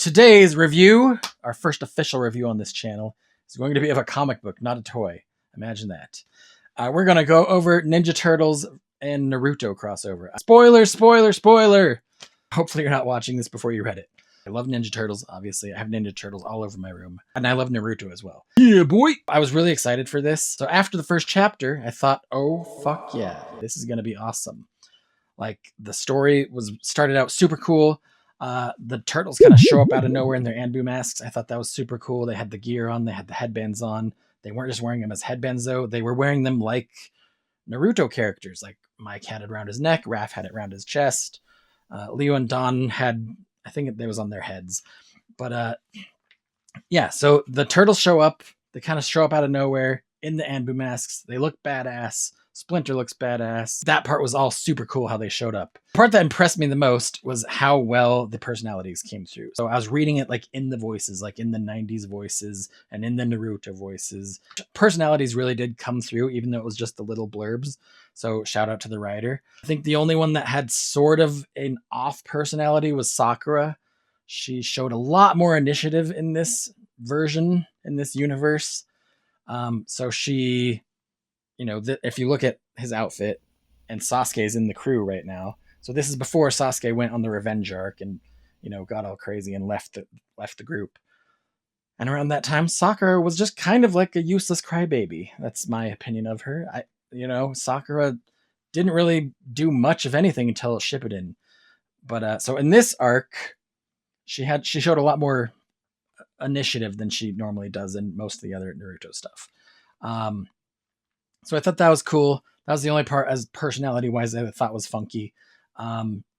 today's review, our first official review on this channel, is going to be of a comic book, not a toy. Imagine that. We're going to go over Ninja Turtles and Naruto crossover. Spoiler, spoiler, spoiler! Hopefully you're not watching this before you read it. I love Ninja Turtles, obviously. I have Ninja Turtles all over my room. And I love Naruto as well. Yeah, boy! I was really excited for this. So after the first chapter, I thought, oh, fuck yeah. This is going to be awesome. Like, the story started out super cool. The turtles kind of show up out of nowhere in their Anbu masks. I thought that was super cool. They had the gear on. They had the headbands on. They weren't just wearing them as headbands, though. They were wearing them like Naruto characters. Like, Mike had it around his neck. Raph had it around his chest. Leo and Don had, I think it was on their heads. But, yeah, so the turtles show up. They kind of show up out of nowhere in the Anbu masks. They look badass. Splinter looks badass. That part was all super cool how they showed up. The part that impressed me the most was how well the personalities came through. So I was reading it like in the voices, like in the 90s voices and in the Naruto voices. Personalities really did come through, even though it was just the little blurbs. So shout out to the writer. I think the only one that had sort of an off personality was Sakura. She showed a lot more initiative in this version, in this universe. So she... You know, if you look at his outfit, and Sasuke's in the crew right now. So this is before Sasuke went on the revenge arc and, you know, got all crazy and left the group. And around that time, Sakura was just kind of like a useless crybaby. That's my opinion of her. Sakura didn't really do much of anything until Shippuden. But so in this arc, she showed a lot more initiative than she normally does in most of the other Naruto stuff. So I thought that was cool. That was the only part, as personality-wise, I thought was funky.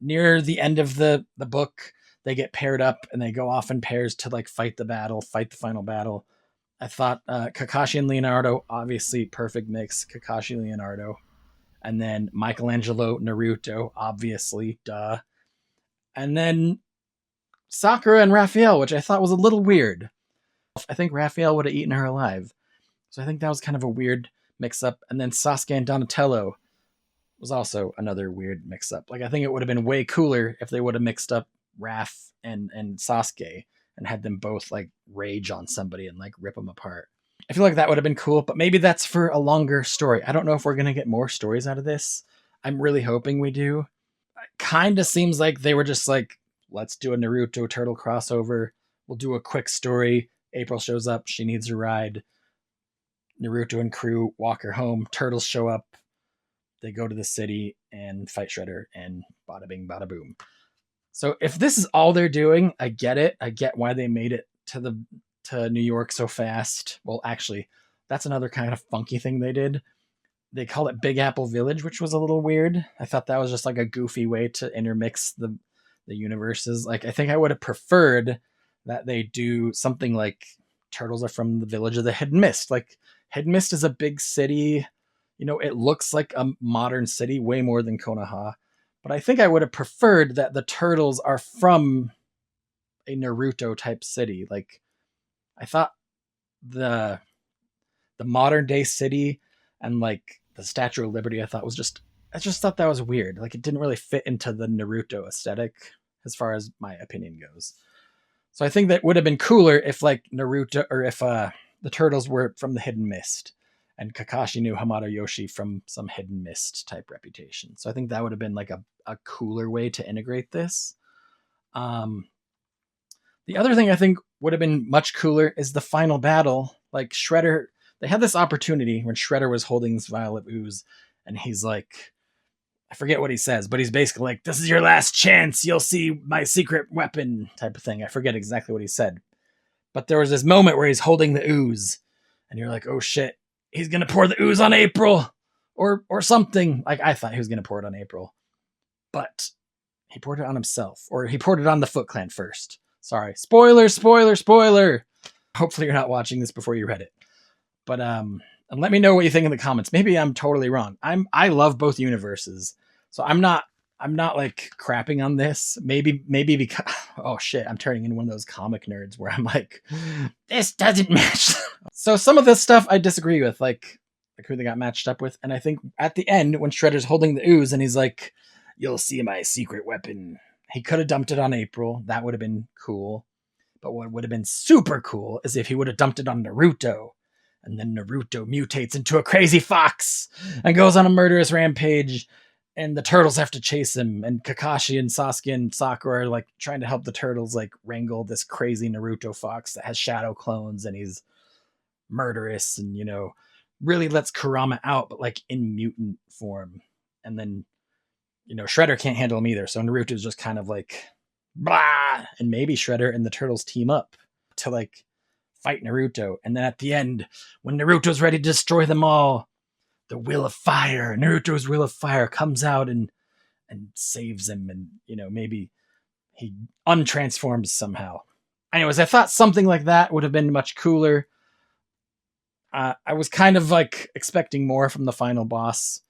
Near the end of the book, they get paired up and they go off in pairs to like fight the final battle. I thought Kakashi and Leonardo, obviously perfect mix. Kakashi, Leonardo. And then Michelangelo, Naruto, obviously, duh. And then Sakura and Raphael, which I thought was a little weird. I think Raphael would have eaten her alive. So I think that was kind of a weird mix-up. And then Sasuke and Donatello was also another weird mix-up. Like, I think it would have been way cooler if they would have mixed up Raph and Sasuke and had them both, like, rage on somebody and, like, rip them apart. I feel like that would have been cool, but maybe that's for a longer story. I don't know if we're going to get more stories out of this. I'm really hoping we do. It kind of seems like they were just like, let's do a Naruto Turtle crossover. We'll do a quick story. April shows up. She needs a ride. Naruto and crew walk her home. Turtles show up. They go to the city and fight Shredder, and bada bing, bada boom. So if this is all they're doing, I get it. I get why they made it to New York so fast. Well, actually, that's another kind of funky thing they did. They call it Big Apple Village, which was a little weird. I thought that was just like a goofy way to intermix the universes. Like, I think I would have preferred that they do something like Turtles are from the village of the Hidden Mist. Like, Hidden Mist is a big city. You know, it looks like a modern city way more than Konoha. But I think I would have preferred that the Turtles are from a Naruto type city. Like, I thought the modern day city and like the Statue of Liberty, I just thought that was weird. Like, it didn't really fit into the Naruto aesthetic as far as my opinion goes. So I think that would have been cooler if like Naruto, or if the Turtles were from the Hidden Mist and Kakashi knew Hamato Yoshi from some Hidden Mist type reputation. So I think that would have been like a cooler way to integrate this. The other thing I think would have been much cooler is the final battle. Like, Shredder, they had this opportunity when Shredder was holding this vial of ooze, and he's like, I forget what he says, but he's basically like, this is your last chance. You'll see my secret weapon type of thing. I forget exactly what he said. But there was this moment where he's holding the ooze, and you're like, oh shit, he's going to pour the ooze on April or something. Like, I thought he was going to pour it on April, but he poured it on himself, or he poured it on the Foot Clan first. Sorry. Spoiler, spoiler, spoiler. Hopefully you're not watching this before you read it. But and let me know what you think in the comments. Maybe I'm totally wrong. I love both universes. So I'm not like crapping on this. Maybe because, oh shit, I'm turning into one of those comic nerds where I'm like, this doesn't match. So some of this stuff I disagree with, like who they got matched up with. And I think at the end, when Shredder's holding the ooze and he's like, you'll see my secret weapon, he could have dumped it on April. That would have been cool. But what would have been super cool is if he would have dumped it on Naruto. And then Naruto mutates into a crazy fox and goes on a murderous rampage. And the turtles have to chase him. And Kakashi and Sasuke and Sakura are like trying to help the turtles like wrangle this crazy Naruto fox that has shadow clones and he's murderous and, you know, really lets Kurama out, but like in mutant form. And then, you know, Shredder can't handle him either. So Naruto's just kind of like, blah. And maybe Shredder and the turtles team up to like fight Naruto. And then at the end, when Naruto's ready to destroy them all, the will of fire, Naruto's will of fire comes out and saves him. And, you know, maybe he untransforms somehow. Anyways, I thought something like that would have been much cooler. I was kind of like expecting more from the final boss,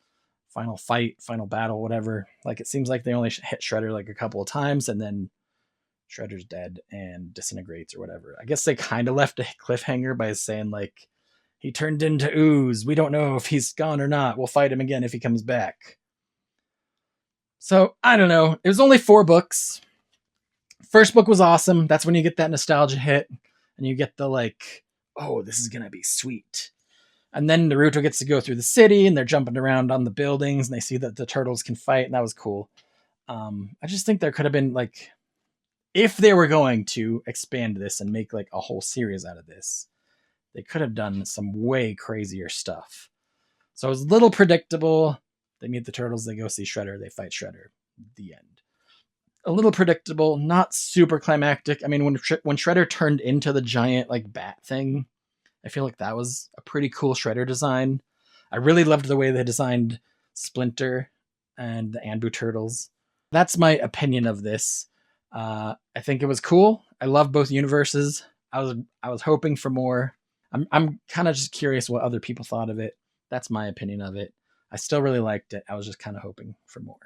final fight, final battle, whatever. Like it seems like they only hit Shredder like a couple of times and then Shredder's dead and disintegrates or whatever. I guess they kind of left a cliffhanger by saying like, he turned into ooze. We don't know if he's gone or not. We'll fight him again if he comes back. So I don't know. It was only 4 books. First book was awesome. That's when you get that nostalgia hit and you get the like, oh, this is going to be sweet. And then Naruto gets to go through the city and they're jumping around on the buildings and they see that the turtles can fight. And that was cool. I just think there could have been like, if they were going to expand this and make like a whole series out of this, they could have done some way crazier stuff. So it was a little predictable. They meet the turtles, they go see Shredder, they fight Shredder. The end. A little predictable, not super climactic. I mean, when Shredder turned into the giant like bat thing, I feel like that was a pretty cool Shredder design. I really loved the way they designed Splinter and the Anbu turtles. That's my opinion of this. I think it was cool. I love both universes. I was hoping for more. I'm kind of just curious what other people thought of it. That's my opinion of it. I still really liked it. I was just kind of hoping for more.